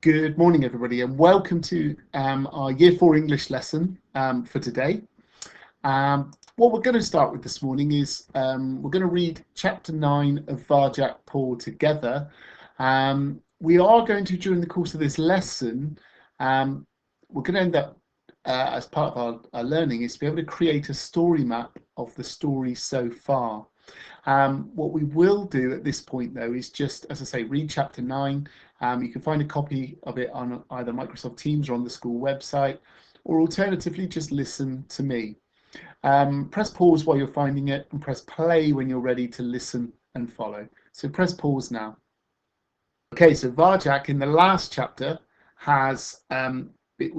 Good morning, everybody, and welcome to our Year 4 English lesson for today. What we're going to start with this morning is we're going to read Chapter 9 of Varjak Paul together. We are going to, during the course of this lesson, we're going to end up, as part of our learning, is to be able to create a story map of the story so far. What we will do at this point, though, is just, as I say, read Chapter 9. You can find a copy of it on either Microsoft Teams or on the school website, or alternatively, just listen to me. Press pause while you're finding it and press play when you're ready to listen and follow. So press pause now. Okay, so Varjak in the last chapter was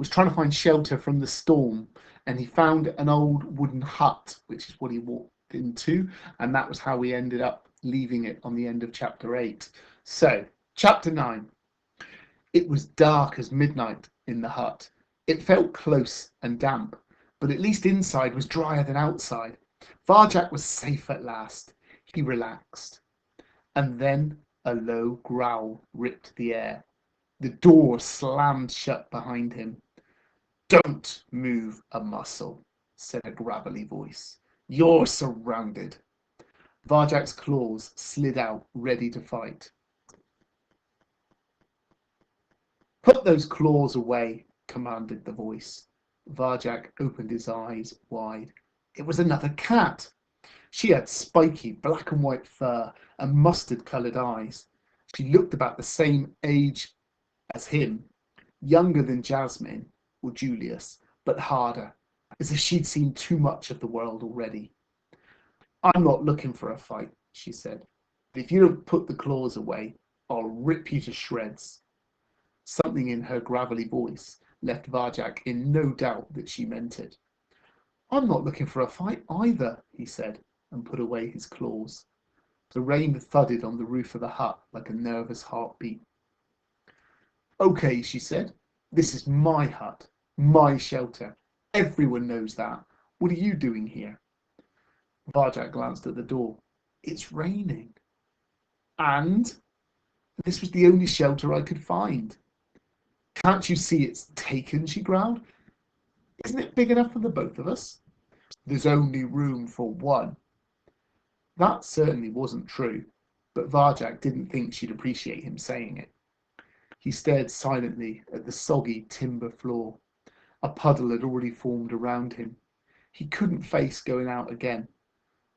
trying to find shelter from the storm, and he found an old wooden hut, which is what he walked into, and that was how we ended up leaving it on the end of chapter 8. So, chapter 9. It was dark as midnight in the hut. It felt close and damp, but at least inside was drier than outside. Varjak was safe at last. He relaxed. And then a low growl ripped the air. The door slammed shut behind him. "Don't move a muscle," said a gravelly voice. "You're surrounded." Varjak's claws slid out, ready to fight. "Put those claws away," commanded the voice. Varjak opened his eyes wide. It was another cat. She had spiky black and white fur and mustard-coloured eyes. She looked about the same age as him, younger than Jasmine or Julius, but harder, as if she'd seen too much of the world already. "I'm not looking for a fight," she said. "If you don't put the claws away, I'll rip you to shreds." Something in her gravelly voice left Varjak in no doubt that she meant it. "I'm not looking for a fight either," he said, and put away his claws. The rain thudded on the roof of the hut like a nervous heartbeat. "Okay," she said. "This is my hut, my shelter. Everyone knows that. What are you doing here?" Varjak glanced at the door. "It's raining." "And?" "This was the only shelter I could find." "Can't you see it's taken?" she growled. "Isn't it big enough for the both of us?" "There's only room for one." That certainly wasn't true, but Varjak didn't think she'd appreciate him saying it. He stared silently at the soggy timber floor. A puddle had already formed around him. He couldn't face going out again.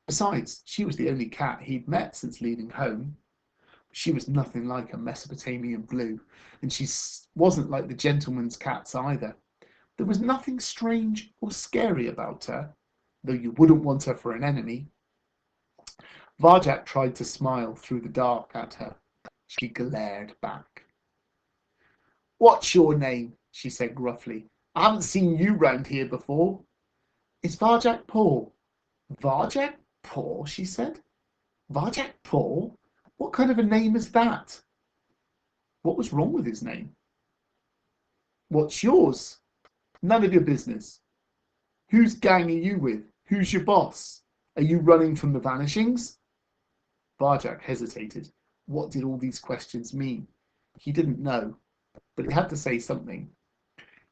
Besides, she was the only cat he'd met since leaving home. She was nothing like a Mesopotamian blue, and she wasn't like the gentleman's cats either. There was nothing strange or scary about her, though you wouldn't want her for an enemy. Varjak tried to smile through the dark at her. She glared back. "What's your name?" she said gruffly. "I haven't seen you round here before." "It's Varjak Paul." "Varjak Paul?" she said. "Varjak Paul? What kind of a name is that?" What was wrong with his name? "What's yours?" "None of your business." "Whose gang are you with? Who's your boss? Are you running from the Vanishings?" Varjak hesitated. What did all these questions mean? He didn't know, but he had to say something.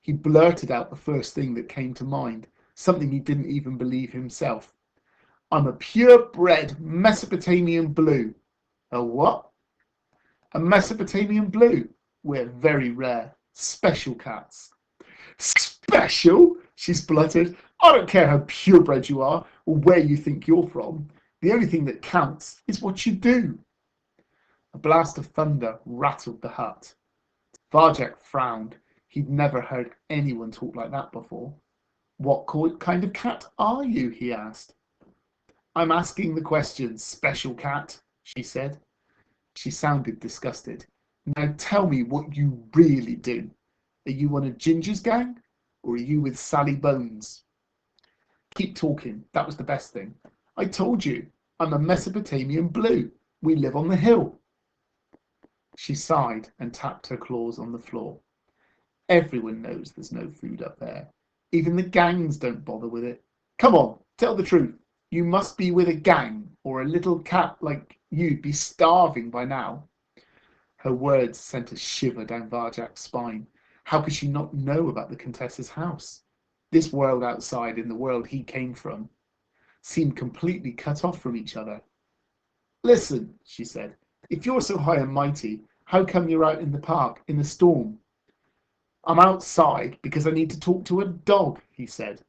He blurted out the first thing that came to mind, something he didn't even believe himself. "I'm a purebred Mesopotamian blue." "A what?" "A Mesopotamian blue. We're very rare. Special cats." "Special?" she spluttered. "I don't care how purebred you are or where you think you're from. The only thing that counts is what you do." A blast of thunder rattled the hut. Varjak frowned. He'd never heard anyone talk like that before. "What kind of cat are you?" he asked. "I'm asking the question, special cat," she said. She sounded disgusted. "Now tell me what you really do. Are you on a Ginger's gang, or are you with Sally Bones?" "Keep talking. That was the best thing." "I told you, I'm a Mesopotamian blue. We live on the hill." She sighed and tapped her claws on the floor. "Everyone knows there's no food up there. Even the gangs don't bother with it. Come on, tell the truth. You must be with a gang, or a little cat like you'd be starving by now." Her words sent a shiver down Varjak's spine. How could she not know about the Contessa's house? This world outside and the world he came from seemed completely cut off from each other. Listen, she said, if you're so high and mighty, how come you're out in the park in the storm? I'm outside because I need to talk to a dog, he said.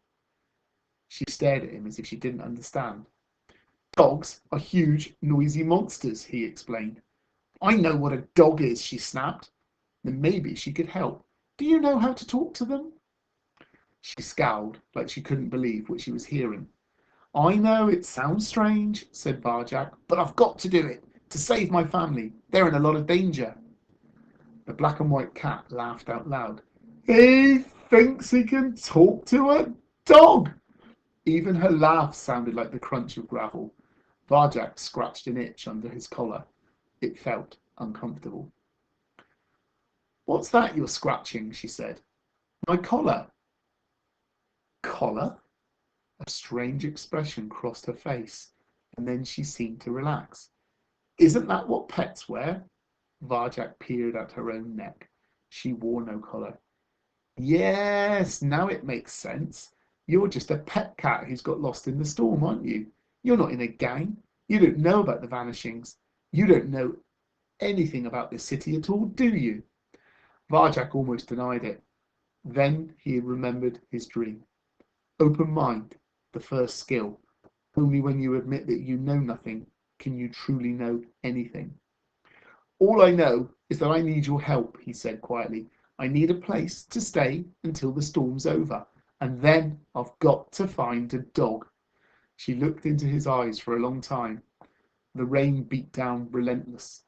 She stared at him as if she didn't understand. Dogs are huge, noisy monsters, he explained. I know what a dog is, she snapped. Then maybe she could help. Do you know how to talk to them? She scowled like she couldn't believe what she was hearing. I know it sounds strange, said Varjak, but I've got to do it to save my family. They're in a lot of danger. The black and white cat laughed out loud. He thinks he can talk to a dog. Even her laugh sounded like the crunch of gravel. Varjak scratched an itch under his collar. It felt uncomfortable. What's that you're scratching? She said. My collar. Collar? A strange expression crossed her face, and then she seemed to relax. Isn't that what pets wear? Varjak peered at her own neck. She wore no collar. Yes, now it makes sense. You're just a pet cat who's got lost in the storm, aren't you? You're not in a gang. You don't know about the vanishings. You don't know anything about this city at all, do you? Varjak almost denied it. Then he remembered his dream. Open mind, the first skill. Only when you admit that you know nothing can you truly know anything. All I know is that I need your help, he said quietly. I need a place to stay until the storm's over, and then I've got to find a dog. She looked into his eyes for a long time. The rain beat down relentless.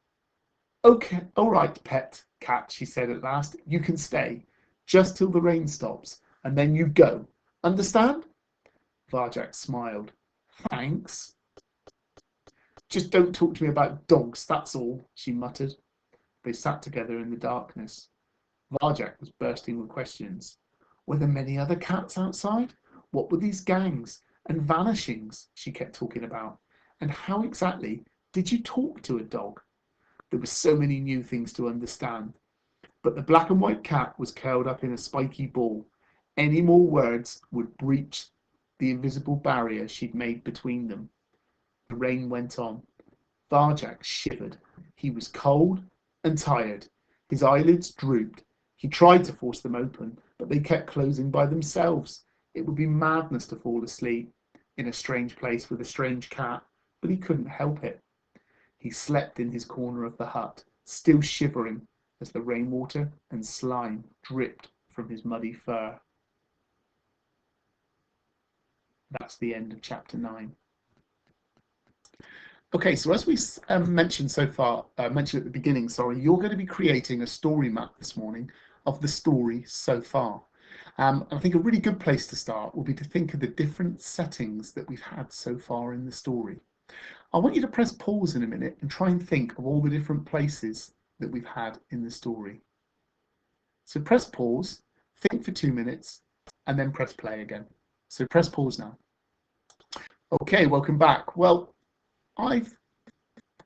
Okay, all right, pet cat, she said at last. You can stay, just till the rain stops, and then you go. Understand? Varjak smiled. Thanks. Just don't talk to me about dogs, that's all, she muttered. They sat together in the darkness. Varjak was bursting with questions. Were there many other cats outside? What were these gangs and vanishings she kept talking about? And how exactly did you talk to a dog? There were so many new things to understand. But the black and white cat was curled up in a spiky ball. Any more words would breach the invisible barrier she'd made between them. The rain went on. Varjak shivered. He was cold and tired. His eyelids drooped. He tried to force them open, but they kept closing by themselves. It would be madness to fall asleep in a strange place with a strange cat, but he couldn't help it. He slept in his corner of the hut, still shivering as the rainwater and slime dripped from his muddy fur. That's the end of chapter 9. Okay, so as we mentioned so far, mentioned at the beginning, sorry, you're going to be creating a story map this morning of the story so far. I think a really good place to start will be to think of the different settings that we've had so far in the story. I want you to press pause in a minute and try and think of all the different places that we've had in the story. So press pause, think for 2 minutes, and then press play again. So press pause now. Okay, welcome back. Well, I've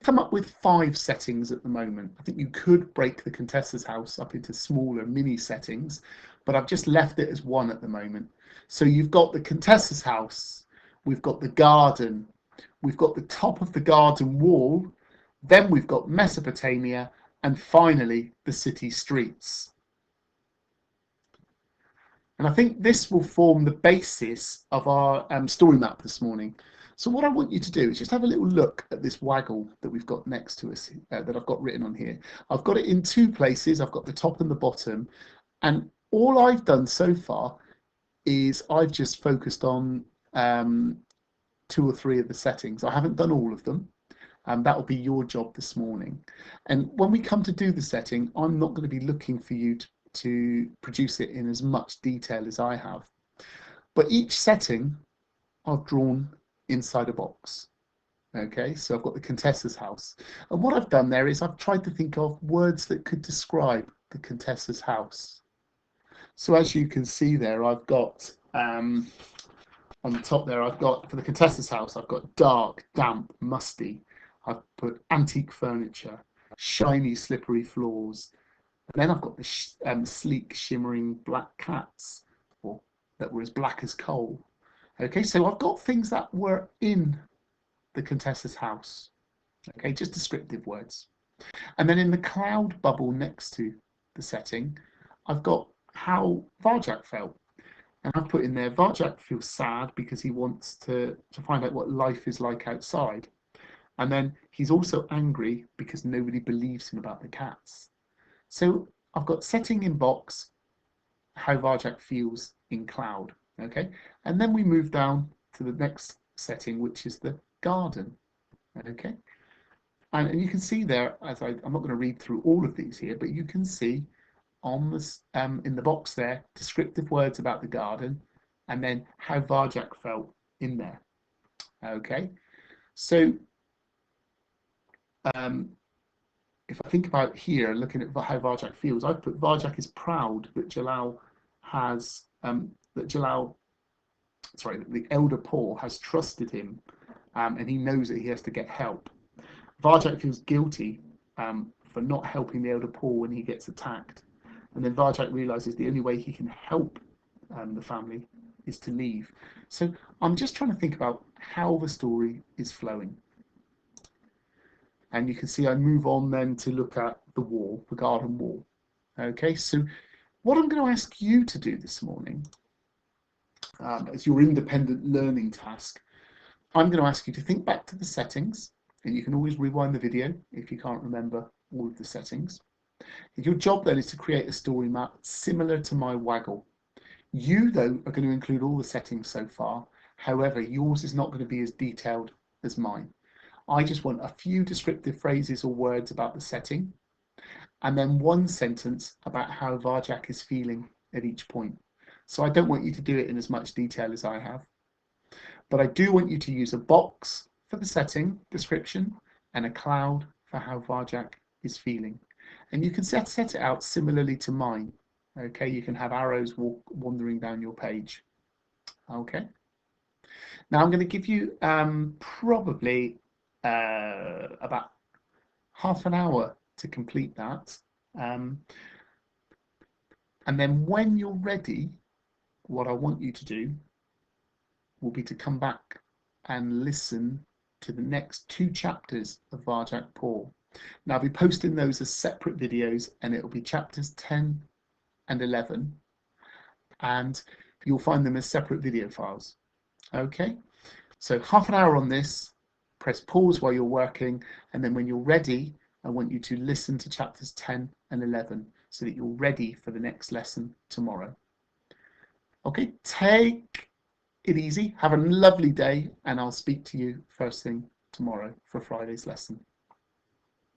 come up with 5 settings at the moment. I think you could break the Contessa's house up into smaller mini settings, but I've just left it as 1 at the moment. So you've got the Contessa's house, we've got the garden, we've got the top of the garden wall, then we've got Mesopotamia, and finally the city streets. And I think this will form the basis of our story map this morning. So what I want you to do is just have a little look at this waggle that we've got next to us, that I've got written on here. I've got it in 2 places. I've got the top and the bottom. And all I've done so far is I've just focused on 2 or 3 of the settings. I haven't done all of them. That will be your job this morning. And when we come to do the setting, I'm not going to be looking for you to produce it in as much detail as I have. But each setting I've drawn inside a box. Okay, so I've got the Contessa's house. And what I've done there is I've tried to think of words that could describe the Contessa's house. So as you can see there, I've got, on the top there, I've got, for the Contessa's house, I've got dark, damp, musty. I've put antique furniture. shiny, slippery floors. And then I've got the sleek, shimmering black cats, or that were as black as coal. Okay, so I've got things that were in the Contessa's house. Okay, just descriptive words. And then in the cloud bubble next to the setting, I've got how Varjak felt. And I've put in there, Varjak feels sad because he wants to find out what life is like outside. And then he's also angry because nobody believes him about the cats. So I've got setting in box, how Varjak feels in cloud. Okay. And then we move down to the next setting, which is the garden. Okay. And you can see there, I'm not going to read through all of these here, but you can see on this in the box there, descriptive words about the garden, and then how Varjak felt in there. Okay, so if I think about here, looking at how Varjak feels, I've put Varjak is proud that Jalal has the elder Paul has trusted him, and he knows that he has to get help. Varjak feels guilty for not helping the elder Paul when he gets attacked. And then Varjak realizes the only way he can help the family is to leave. So I'm just trying to think about how the story is flowing. And you can see I move on then to look at the wall, the garden wall. Okay, so what I'm going to ask you to do this morning as your independent learning task, I'm going to ask you to think back to the settings, and you can always rewind the video if you can't remember all of the settings. Your job then is to create a story map similar to my Waggle. You, though, are going to include all the settings so far. However, yours is not going to be as detailed as mine. I just want a few descriptive phrases or words about the setting, and then one sentence about how Varjak is feeling at each point. So I don't want you to do it in as much detail as I have. But I do want you to use a box for the setting description and a cloud for how Varjak is feeling. And you can set it out similarly to mine. Okay, you can have arrows wandering down your page. Okay. Now I'm going to give you probably about half an hour to complete that. And then when you're ready, what I want you to do will be to come back and listen to the next 2 chapters of Varjak Paul. Now I'll be posting those as separate videos, and it'll be chapters 10 and 11, and you'll find them as separate video files. Okay, so half an hour on this, press pause while you're working, and then when you're ready, I want you to listen to chapters 10 and 11 so that you're ready for the next lesson tomorrow. Okay, take it easy, have a lovely day, and I'll speak to you first thing tomorrow for Friday's lesson.